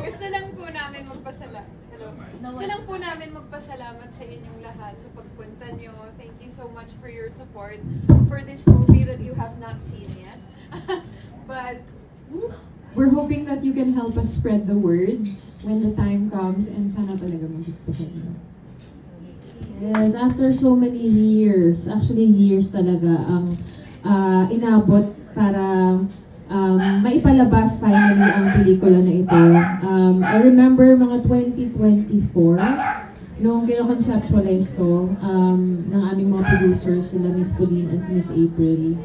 Gusto lang po namin magpasalamat sa inyong lahat sa pagpunta nyo. Thank you so much for your support for this movie that you have not seen yet. But We're hoping that you can help us spread the word when the time comes, and sana talaga magustuhan mo. Yes, after so many years, actually years talaga ang inabot para maipalabas finally ang pelikula na ito. I remember mga 2024, noong kino-conceptualize to ng aming mga producers, sila Miss Pauline and si Miss April.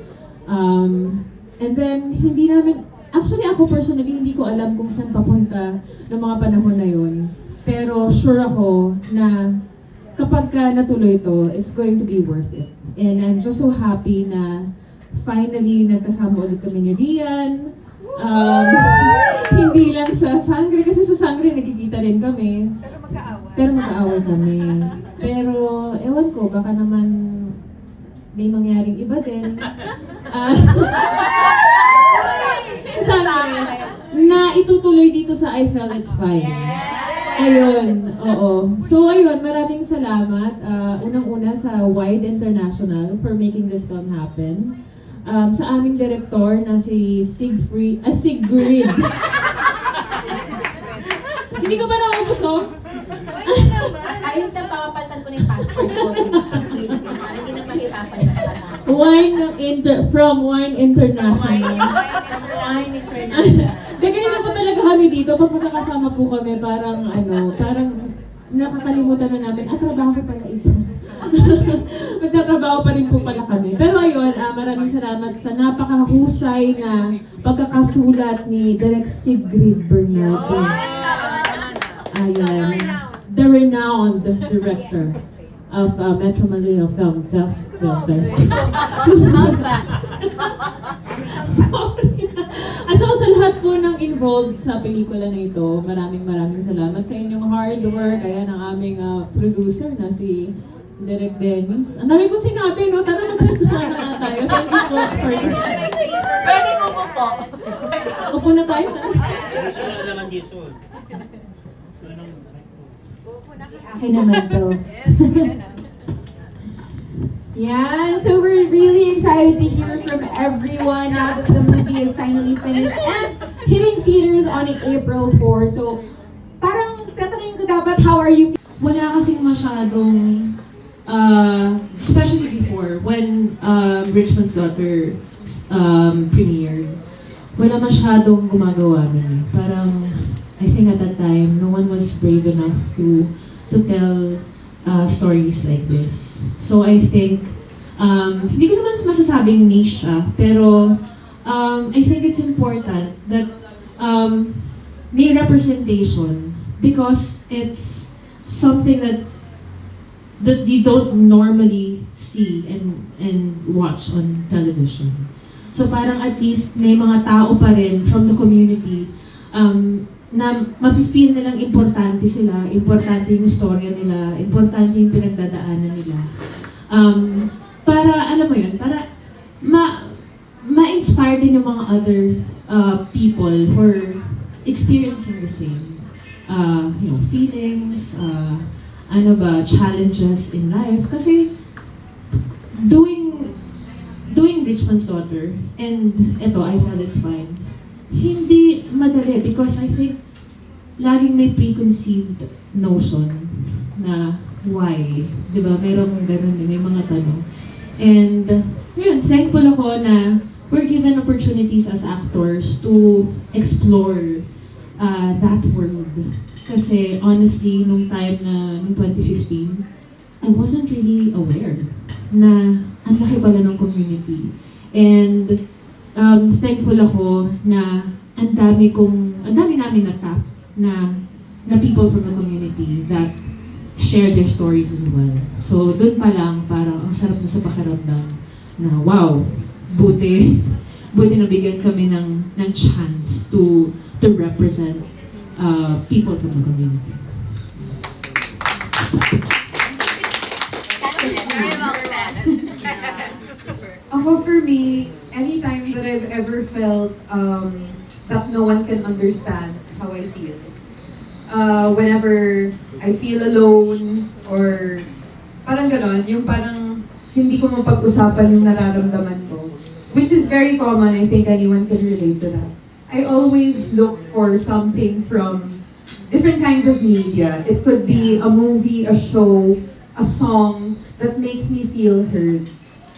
And then, hindi namin, actually ako personally, hindi ko alam kung saan papunta ng mga panahon na yun. Pero sure ako na kapag ka natuloy ito, it's going to be worth it. And I'm just so happy na finally nagkasama ulit kami ni Rian. Hindi lang sa Sangre, kasi sa Sangre nakikita rin kami. pero magkaaway. Magkaaway kami. Pero ewan ko, baka naman may mangyaring iba din. Sangre, na itutuloy dito sa I Felt It's Fine. Ayun, oo. So ayun, maraming salamat. Unang-una sa Wide International for making this film happen. Sa aming director na si Sigrid. Hindi ko ba naubos, oh? Ayos na papalitan ko na yung passport ko sa Philippines. Hindi na mahirapan na From Wine International. Wine International. Ganito po talaga kami dito. Pag magkakasama po kami, parang nakakalimutan na namin, trabaho pala ito. Magtatrabaho pa rin po pala kami. Pero ayun, maraming salamat sa napakahusay na pagkakasulat ni Direk Sigrid Bernardo. Ayan. The renowned director of Metro Manila Film Festival. Sorry. At saka sa lahat po ng involved sa pelikula na ito, maraming salamat sa inyong hard work. Ayan ang aming producer na si Direk Dennis. Ang dami ko sinabi, no? Tara magkwentuhan na tayo. Thank you po for this. Pwede mo po. Upo na tayo. Akin naman to. Yeah, so we're really excited to hear from everyone now that the movie is finally finished and hitting theaters on April 4. So, parang tatanungin ko dapat, how are you? Wala kasing masyadong, especially before, when Richmond's Daughter premiered, wala masyadong gumagawa nun. Parang, I think at that time, no one was brave enough to tell stories like this. So I think, hindi ko naman masasabing niche siya, pero I think it's important that may representation because it's something that you don't normally see and watch on television. So parang at least may mga tao pa rin from the community na mafe-feel nilang importante sila, importante yung istorya nila, importante yung pinagdadaanan nila. Para, alam mo yun, para ma-inspire din yung mga other people who are experiencing the same feelings, challenges in life. Kasi doing Richmond's Daughter and ito, I Felt It's Fine, hindi madali because I think laging may preconceived notion na why, di ba? Merong ganun, may mga tanong. And yun, thankful ako na we're given opportunities as actors to explore that world. Kasi honestly, nung time na, nung 2015, I wasn't really aware na ang laki pala ng community. And thankful ako na ang dami namin na-tap na people from the community that share their stories as well. So doon pa lang parang ang sarap na sa pakiramdam na wow, buti nabigyan kami ng chance to represent people from the community. Very well said. For me, anytime that I've ever felt that no one can understand how I feel, whenever I feel alone or parang ganon, yung parang hindi ko mapag-usapan yung nararamdaman ko. Which is very common, I think anyone can relate to that. I always look for something from different kinds of media. It could be a movie, a show, a song that makes me feel heard.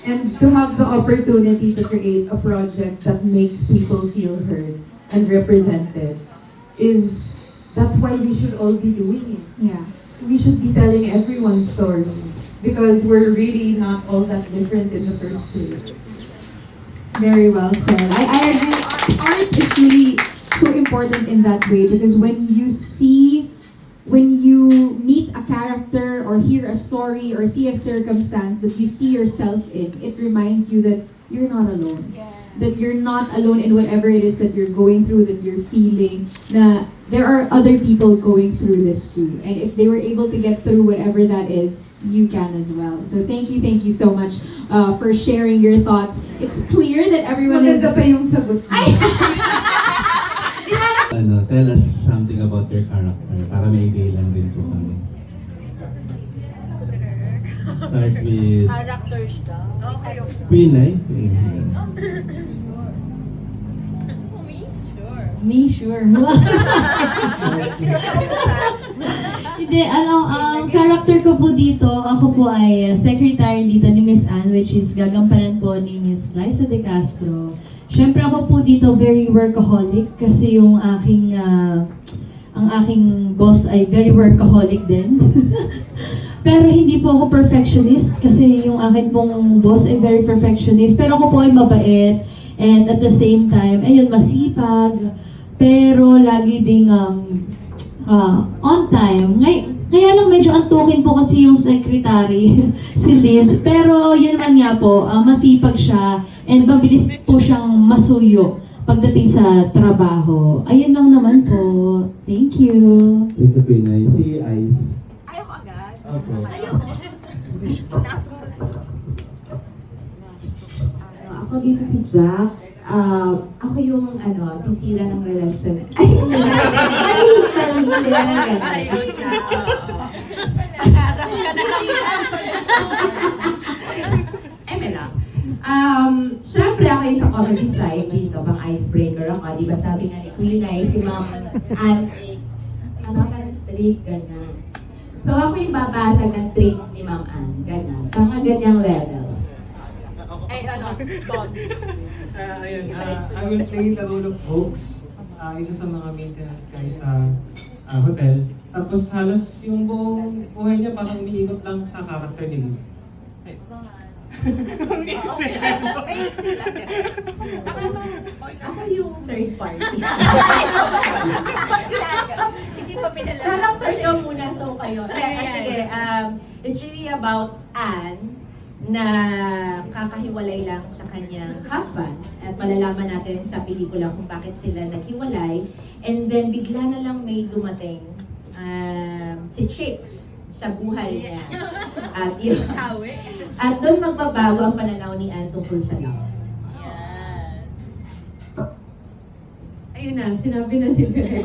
And to have the opportunity to create a project that makes people feel heard and represented that's why we should all be doing it. Yeah. We should be telling everyone's stories because we're really not all that different in the first place. Very well said. I agree. Art is really so important in that way because when you meet a character or hear a story or see a circumstance that you see yourself in, it reminds you that you're not alone. Yeah. That you're not alone in whatever it is that you're going through, that you're feeling, na there are other people going through this too. And if they were able to get through whatever that is, you can as well. So thank you so much for sharing your thoughts. It's clear that everyone is... Maganda pa yung sagot mo. Tell us something about your character para may idea lang din po kami. Start with Characters daw. Okay. Queen Ay. Me, sure. Hindi, ang character ko po dito, ako po ay secretary dito ni Miss Anne, which is gagampanan po ni Miss Liza De Castro. Siyempre ako po dito very workaholic kasi yung ang aking boss ay very workaholic din. Pero hindi po ako perfectionist kasi yung akin pong boss ay very perfectionist. Pero ako po ay mabait and at the same time, ayun, masipag. Pero lagi ding on time. Kaya lang medyo antukin po kasi yung secretary, si Liz. Pero yun naman nga po, masipag siya and mabilis po siyang masuyo pagdating sa trabaho. Ayun lang naman po. Thank you. Thank you, Queen Ay. Si Ice. Ayaw ko agad. Opo. Ako dito si Jack. Ako yung sisira ng relasyon. Ay, hindi. Sa'yo dyan. Harap ka na lang. Ay, may lang. Siyempre ako yung sa comedy side dito, pang icebreaker ako. Di ba sabi nga ni Queen ay si Ma'am Anne, parang straight, ganyan. So ako yung babasag ng trick ni Ma'am Anne, ganyan. Pang ganyang level. Ay, dogs. I will play the role of Hoax, isa sa mga maintenance guy sa hotel. Tapos halos yung buong buhay niya parang umiikot lang sa character ni Liz. Ay. Ako yung third party. Hindi pa pinalabas. Character ko muna, so kayo. Sige, it's really about Anne na kakahiwalay lang sa kanyang husband at malalaman natin sa pelikula kung bakit sila naghiwalay and then bigla na lang may dumating si Chicks sa buhay niya at yun, at doon magbabago ang pananaw ni Anne tungkol sa love. Ayun na, sinabi na nila.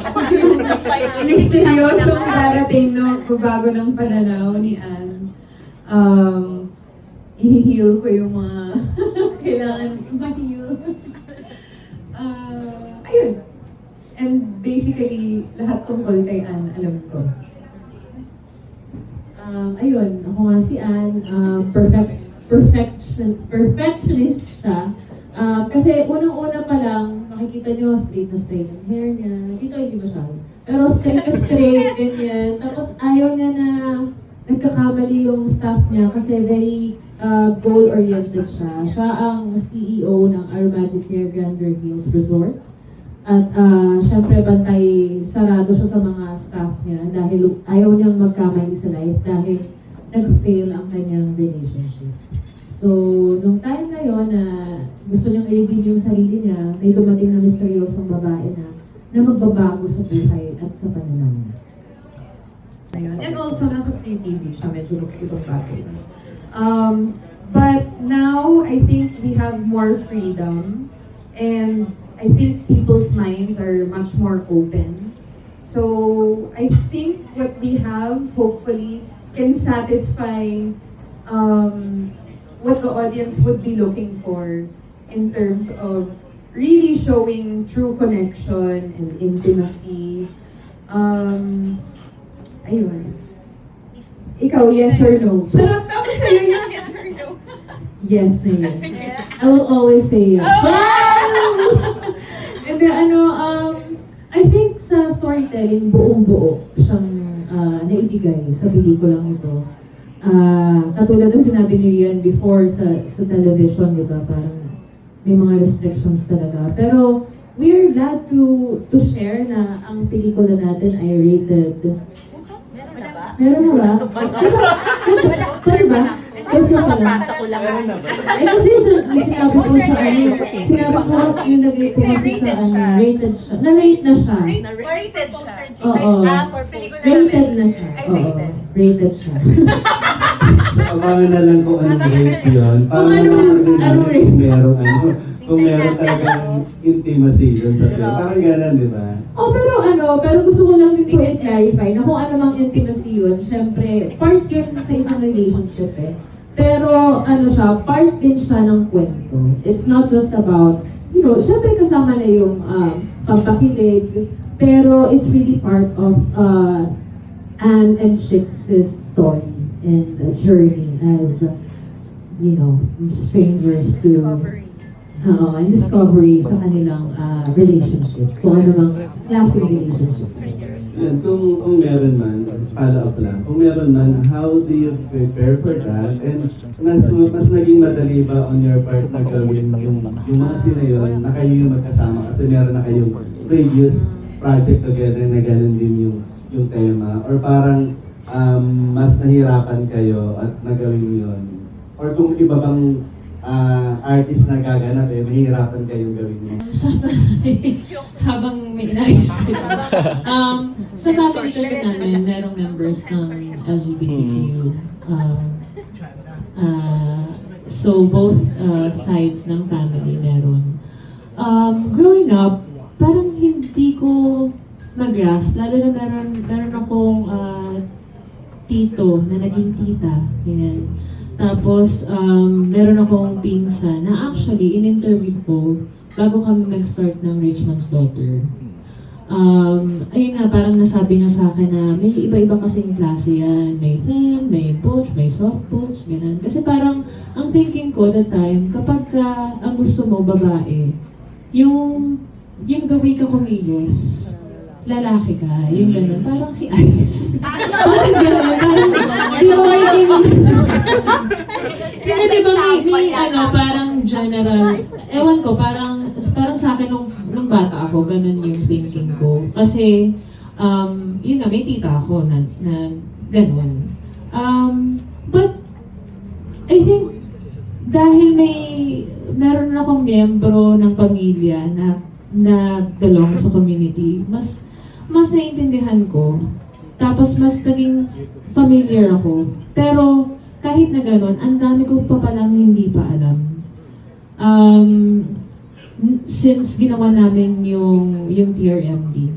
Misteryosong darating no, magbabago ng pananaw ni Anne. I-heal ko yung mga kailangan ma-heal. Ayun. And basically, lahat tungkol kay Anne, alam ko. Ayun, ako nga si Anne, perfectionist siya. Kasi unang-una pa lang, makikita niyo straight na straight ang hair niya. Dito hindi masyado. Pero straight na straight, ganyan. Tapos ayaw niya na nagkakamali yung staff niya kasi very goal-oriented siya. Siya ang CEO ng Our Magic Hair Grander Hills Resort. At syempre bantay sarado siya sa mga staff niya dahil ayaw niyang magkamali sa life dahil nag-fail ang kanyang relationship. So, nung time na yon na gusto niyang i-redeem yung sarili niya, may dumating na misteryosong babae na magbabago sa buhay at sa pananaw niya. And also, nasa free TV siya, medyo ibang bagay. But now, I think we have more freedom and I think people's minds are much more open. So I think what we have hopefully can satisfy what the audience would be looking for in terms of really showing true connection and intimacy. Ayun. Ikaw, yes or no? Charot, tapos sa'yo yun. Yes or no? Yes na yes. I will always say yes. And then, I think sa storytelling, buong-buo siyang naibigay sa pelikulang ito. Katulad ng sinabi ni Rian before sa television, di ba? Parang may mga restrictions talaga. Pero we are glad to share na ang pelikula natin ay rated. Meron na ba? Sorry ba? Kasi Papasa ko lang. kasi sinabi ko sa sinabi ko yung nag-rate ko kasi sa rated siya. Na-rate na siya. Rated siya. Oo. For pelikula Rated na siya. Ay, Oo. rated. Rated siya. So, abangan na lang kung anong rate yun. Para Anong rate? Kung meron talagang intimacy dun sa film. Parang gano'n, di ba? Oh, pero gusto ko lang din po i-clarify na kung ano mang intimacy yun, syempre, part yun sa isang relationship eh. Pero siya, part din siya ng kwento. It's not just about, syempre kasama na yung pampakilig, pero it's really part of Anne and Shix's story and journey as, strangers to and discovery sa kanilang relationship. Kung ano mang klaseng relationship. Yan, kung meron man, follow up lang. Kung meron man, how do you prepare for that? And mas naging madali ba on your part na gawin yung mga scene na yun, na kayo yung magkasama kasi meron na kayong previous project together na ganun din yung tema? Or parang mas nahirapan kayo at nagawin yun? Or kung iba bang artist na gaganap mahirapan kayong gawin mo? Habang may naisip. Sa family kasi namin, merong members ng LGBTQ. So both sides ng family meron. Growing up, parang hindi ko mag-grasp, lalo na meron akong tito na naging tita. Ganyan. Tapos, meron akong pinsan na actually, in-interview ko bago kami mag-start ng Richmond's Daughter. Ayun nga, parang nasabi na sa akin na may iba-iba kasing klase yan. May femme, may butch, may soft butch, gano'n. Kasi parang, ang thinking ko that time, kapag ang gusto mo, babae, yung the way ka kumilos, lalaki ka, yung gano'n, parang si Ice. Parang gano'n, parang, di ba may parang general, ewan ko, parang sa akin nung bata ako, ganun yung thinking ko. Kasi, yun nga, may tita ako na ganun. But, I think, dahil meron akong miyembro ng pamilya na belong sa community, mas naiintindihan ko. Tapos mas naging familiar ako. Pero kahit na gano'n, ang dami ko pa palang hindi pa alam. Since ginawa namin yung TRMD,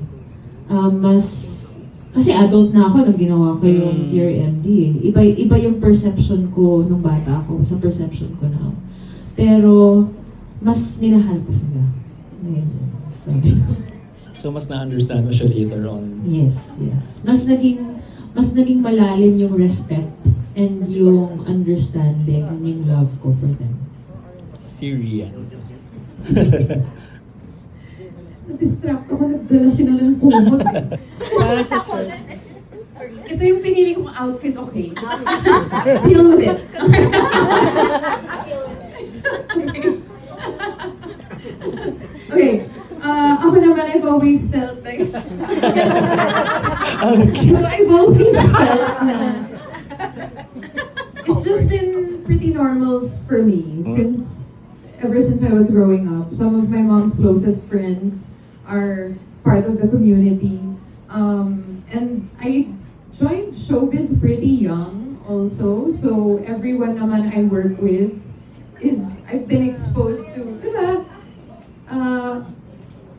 kasi adult na ako nung ginawa ko yung TRMD eh. Iba yung perception ko nung bata ako sa perception ko now. Pero mas minahal ko sila. Ayun, sabi ko. So mas na-understand mo siya later on. Yes. Mas naging malalim yung respect and yung understanding and yung love ko for them. Si Rian. Na-distract ako, nagdala sila ng kumot. Ito yung pinili kong outfit, okay? Deal with it. Okay. Ako naman, I've always felt like... So I've always felt na... It's just been pretty normal for me ever since I was growing up. Some of my mom's closest friends are part of the community. And I joined showbiz pretty young also. So everyone naman I work with I've been exposed to, diba?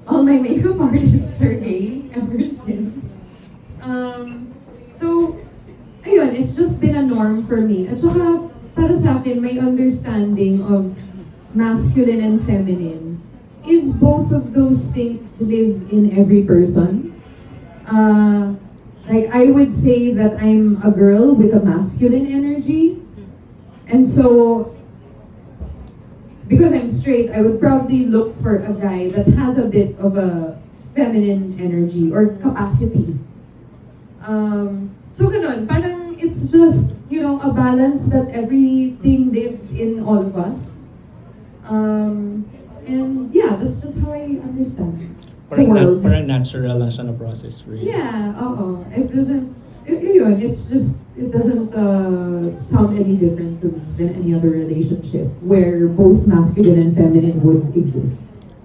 All my makeup artists are gay ever since. norm for me. At saka, para sa akin, my understanding of masculine and feminine is both of those things live in every person. Like, I would say that I'm a girl with a masculine energy. And so, because I'm straight, I would probably look for a guy that has a bit of a feminine energy or capacity. So ganun, parang it's just, you know, a balance that everything lives in all of us. And yeah, that's just how I understand the world. Parang natural lang siya na process for you. Yeah, it doesn't, yun, it's just, it doesn't sound any different to me than any other relationship where both masculine and feminine would exist.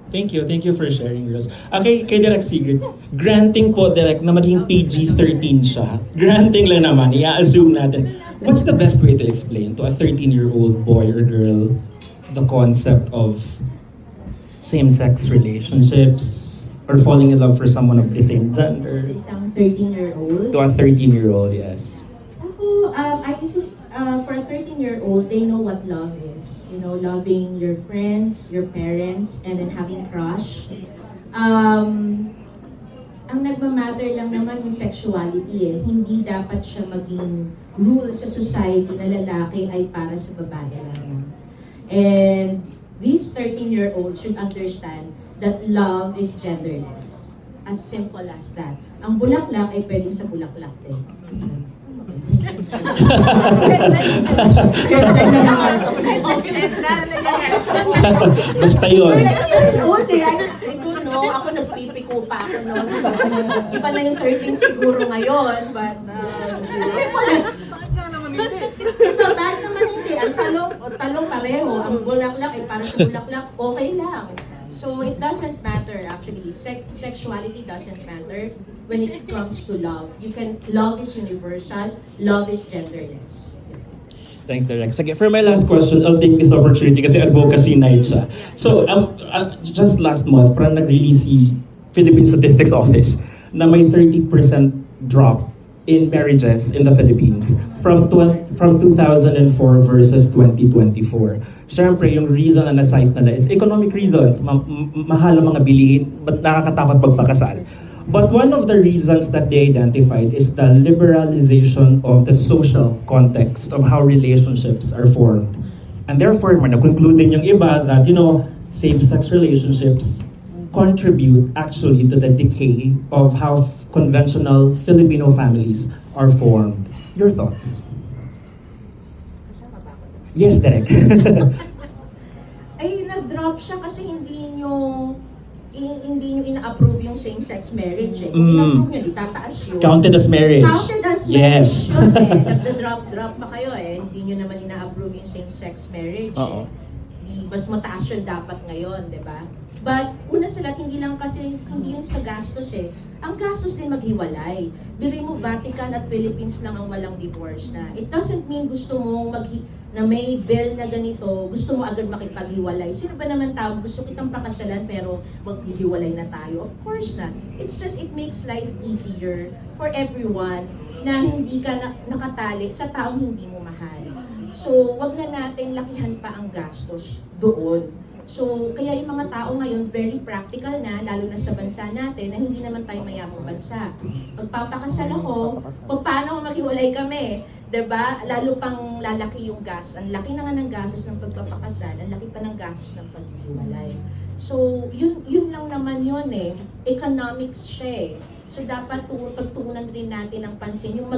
Thank you for sharing, Rose. Okay, kay Direk Sigrid, granting po, Direk, na maging PG-13 siya. Granting lang naman, i-assume natin. What's the best way to explain to a 13-year-old boy or girl the concept of same-sex relationships or falling in love for someone of the same gender? Sa isang 13-year-old. To a 13-year-old, yes. Ako, I think for a 13-year-old, they know what love is. You know, loving your friends, your parents, and then having crush. Ang nagmamatter lang naman yung sexuality eh. Hindi dapat siya maging rule sa society na lalaki ay para sa babae lang. And these 13-year-olds should understand that love is genderless. As simple as that. Ang bulaklak ay pwedeng sa bulaklak din. Basta yun. Years old eh. I don't know. Ako nagpipiko pa ako noon. So, iba na yung 13 siguro ngayon. But, simple. Bakit naman hindi? Ang talong pareho. Ang bulaklak ay para sa bulaklak, okay lang. So it doesn't matter actually. Sexuality doesn't matter when it comes to love. Love is universal. Love is genderless. Thanks, Direk. Sige, for my last question, I'll take this opportunity kasi advocacy night siya. So, just last month, parang nag-release si Philippine Statistics Office na may 30% drop in marriages in the Philippines from 2004 versus 2024. Siyempre, yung reason na na-cite nila is economic reasons. Mahal ang mga bilihin, but nakakatakot pagpakasal. But one of the reasons that they identified is the liberalization of the social context of how relationships are formed. And therefore, concluding yung iba that, you know, same-sex relationships contribute actually to the decay of how conventional Filipino families are formed. Your thoughts? Yes, Derek. Ay, nag-drop siya kasi hindi nyo ina-approve yung same-sex marriage eh. Kung ina-approve nyo, itataas yun. Counted as marriage. Counted as Yes. marriage yun eh. Nagda-drop pa kayo eh. Hindi nyo naman ina-approve yung same-sex marriage eh. Mas mataas yun dapat ngayon, di ba? But, una sa lahat, hindi yung sa gastos eh. Ang gastos din maghiwalay. Biri mo, Vatican at Philippines lang ang walang divorce na. It doesn't mean gusto mo na may bill na ganito, gusto mo agad makipaghiwalay. Sino ba naman tao, gusto kitang pakasalan pero maghihiwalay na tayo? Of course not. It's just, it makes life easier for everyone na hindi ka nakatali sa taong hindi mo mahal. So, wag na natin lakihan pa ang gastos doon. So, kaya yung mga tao ngayon very practical na, lalo na sa bansa natin, na hindi naman tayo mayamang bansa. Magpapakasal ako, paano maghiwalay kami? Diba? Lalo pang lalaki yung gastos. Ang laki na nga ng gastos ng pagpapakasal, ang laki pa ng gastos ng paghiwalay. So, yun lang naman yun eh. Economics siya eh. So, dapat pagtuunan rin natin ang pansin, yung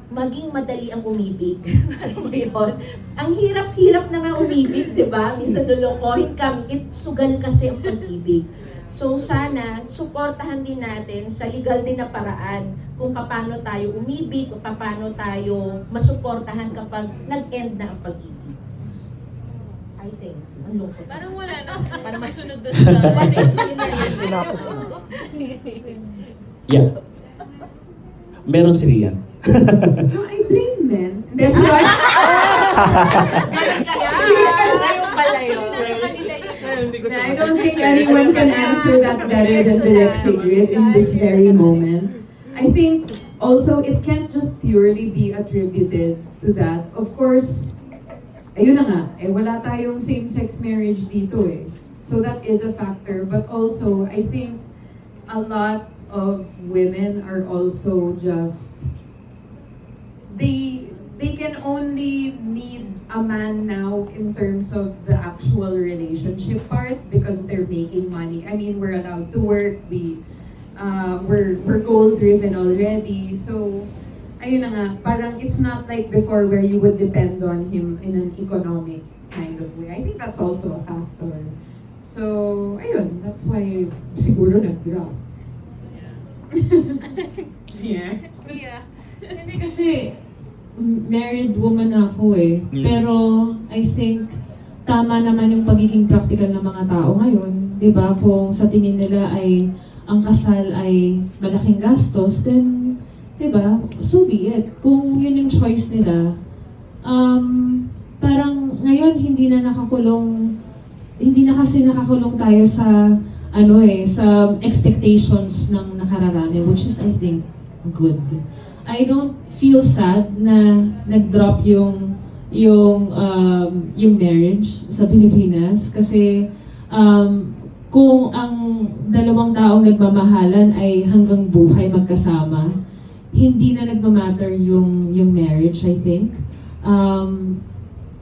maging madali ang umibig. Ano mo yun? Ang hirap-hirap na nga umibig, di ba? Minsan lulukohin ka, sugal kasi ang pag-ibig. So sana, suportahan din natin sa legal din na paraan kung paano tayo umibig, kung paano tayo masuportahan kapag nag-end na ang pag-ibig. I think. Ang lungkot. Parang wala na. Parang masunod doon sa Tinapos na. Yeah. Meron si Rian. No, I blame men. That's why. I don't think anyone can answer that better than Direk Sigrid in this very moment. I think also it can't just purely be attributed to that, of course, ayun na nga, wala tayong same-sex marriage dito eh. So that is a factor. But also, I think a lot of women are also just, they can only need a man now in terms of the actual relationship part because they're making money. I mean, we're allowed to work, we're goal driven already. So, ayun na nga, parang it's not like before where you would depend on him in an economic kind of way. I think that's also a factor. So, ayun, that's why siguro nag-drop. Yeah. Kuya. Hindi kasi married woman ako eh. Pero I think tama naman yung pagiging practical ng mga tao ngayon. 'Di ba? Kung sa tingin nila ay ang kasal ay malaking gastos, then 'di ba? So be it. Kung yun yung choice nila, parang ngayon hindi na kasi nakakulong tayo sa sa expectations ng nakararami, which is I think good. I don't feel sad na nag-drop yung marriage sa Pilipinas kasi kung ang dalawang taong nagmamahalan ay hanggang buhay magkasama, hindi na nagmamatter yung marriage, I think.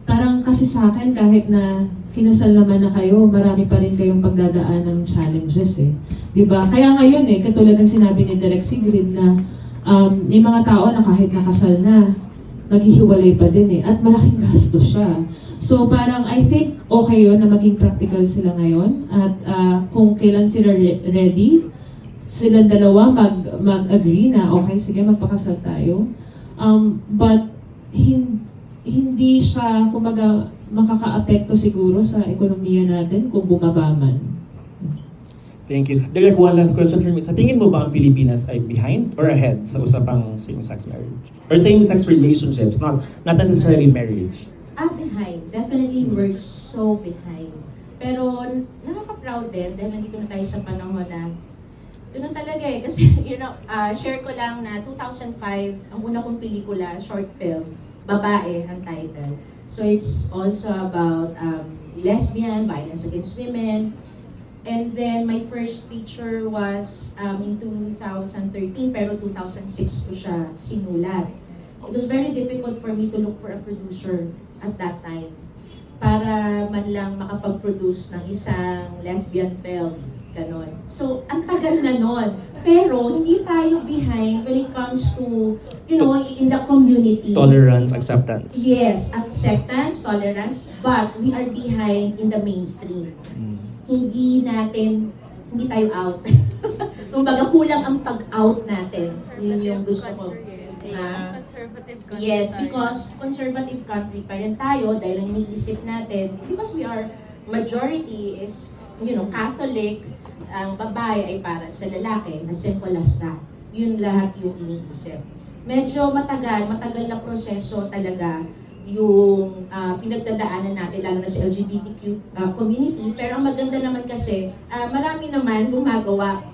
Parang kasi sa akin kahit na kinasal naman na kayo, marami pa rin kayong pagdadaan ng challenges eh. 'Di ba? Kaya ngayon katulad ng sinabi ni Direk Sigrid na may mga tao na kahit nakasal na, maghihiwalay pa din at malaking gastos siya. So parang I think okay yun na maging practical sila ngayon at kung kailan sila ready, silang dalawa mag-agree na okay, sige magpakasal tayo. But hindi siya, kumaga, makaka-apekto siguro sa ekonomiya natin kung bumaba man. Thank you. Derek, one last question for me. Sa tingin mo ba ang Pilipinas ay behind or ahead sa usapang same-sex marriage? Or same-sex relationships, not necessarily marriage? Behind. Definitely, we're so behind. Pero nakaka-proud din dahil nandito na tayo sa panahon na ganun talaga eh. Kasi, share ko lang na 2005, ang una kong pelikula, short film, Babae ang title. So it's also about lesbian, violence against women. And then my first feature was in 2013, pero 2006 ko siya sinulat. It was very difficult for me to look for a producer at that time para man lang makapag-produce ng isang lesbian film. Ganon. So, ang tagal na nun. Pero, hindi tayo behind when it comes to, in the community. Tolerance, acceptance. Yes, acceptance, tolerance, but we are behind in the mainstream. Hindi tayo out. Kumbaga, kulang ang pag-out natin. Yun yung gusto ko. Conservative country. Yes, because conservative country pa rin tayo dahil ang iniisip natin, because we are, majority is, Catholic, ang babae ay para sa lalaki, as simple as that. Yun lahat yung iniisip. Medyo matagal na proseso talaga yung pinagdadaanan natin, lalo na sa LGBTQ community. Pero ang maganda naman kasi, marami naman gumagawa,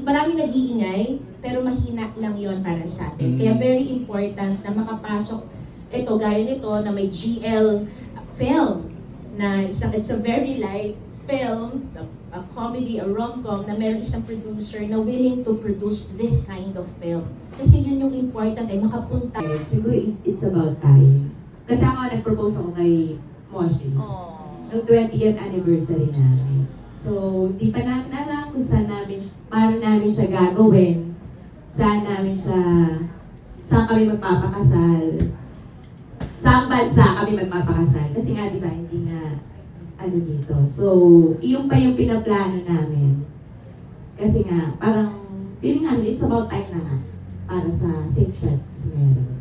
marami nag-iingay, pero mahina lang yon para sa atin. Kaya very important na makapasok gaya nito na may GL film, na it's a very light film, a comedy, a rom-com, na meron isang producer na willing to produce this kind of film. Kasi yun yung important makapunta. Siguro it's about time. Kasi ako nag-propose ako kay Moshi. Noong 20th anniversary namin. So, di pa nalang kung saan paano namin siya gagawin. Saan kami magpapakasal. Saang bansa kami magpapakasal. Kasi nga, di ba, hindi nga dito. So, iyon pa yung pinaplano namin. Kasi nga, parang, feeling namin, it's about time na nga para sa same-sex marriage.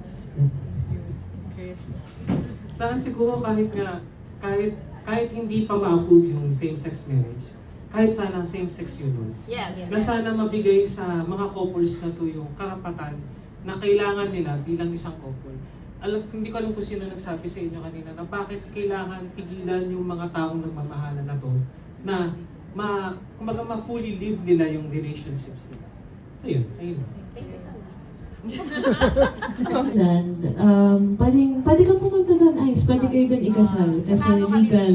Sa akin siguro kahit hindi pa ma-approve yung same-sex marriage, kahit sana same-sex union. Yes. Na sana mabigay sa mga couples na to yung karapatan na kailangan nila bilang isang couple. Hindi ko alam kung sino nagsabi sa inyo kanina na bakit kailangan pigilan yung mga taong nagmamahalan na to na kumbaga ma-fully live nila yung relationships nila. Ayun. Thank you. Land, pwede kang pumunta doon, Ice. Pwede kayo doon ikasal. Kasi legal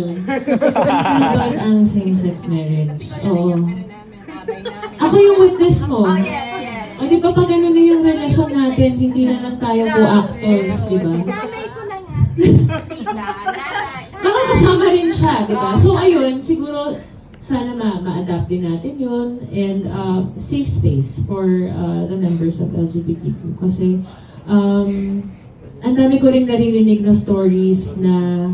ang same-sex marriage. Oo. Ako yung witness mo. Oh, yes, yes. O di ba pag ano na yung relasyon natin, hindi na lang tayo co-actors, di ba? Nanay ko na nga si Tita. Nakakasama rin siya, di ba? So ayun, siguro sana ma-adapt din natin yun and safe space for the members of LGBTQ. Kasi ang dami ko rin naririnig na stories na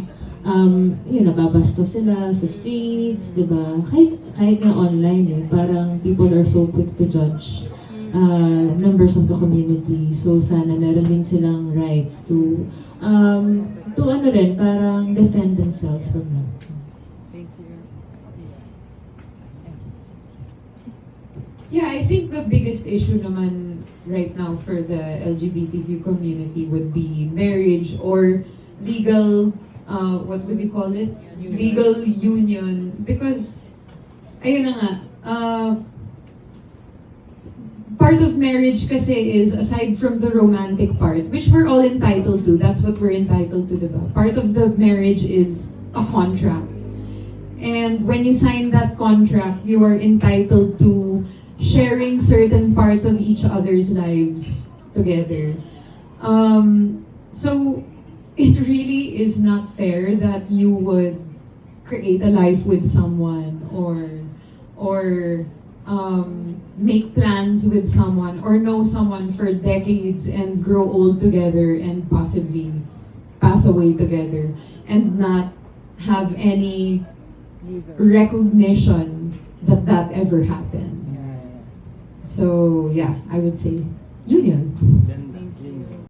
yun, nababasto sila sa streets, di ba? Kahit nga online eh, parang people are so quick to judge members of the community. So sana meron din silang rights to ano rin, parang defend themselves from that. Yeah, I think the biggest issue naman right now for the LGBTQ community would be marriage or legal, what would you call it? Legal union. Because, ayun na nga, part of marriage kasi is, aside from the romantic part, which we're all entitled to, that's what we're entitled to, diba? Part of the marriage is a contract. And when you sign that contract, you are entitled to sharing certain parts of each other's lives together. So, it really is not fair that you would create a life with someone or make plans with someone or know someone for decades and grow old together and possibly pass away together and not have any recognition that that ever happened. So yeah, I would say union.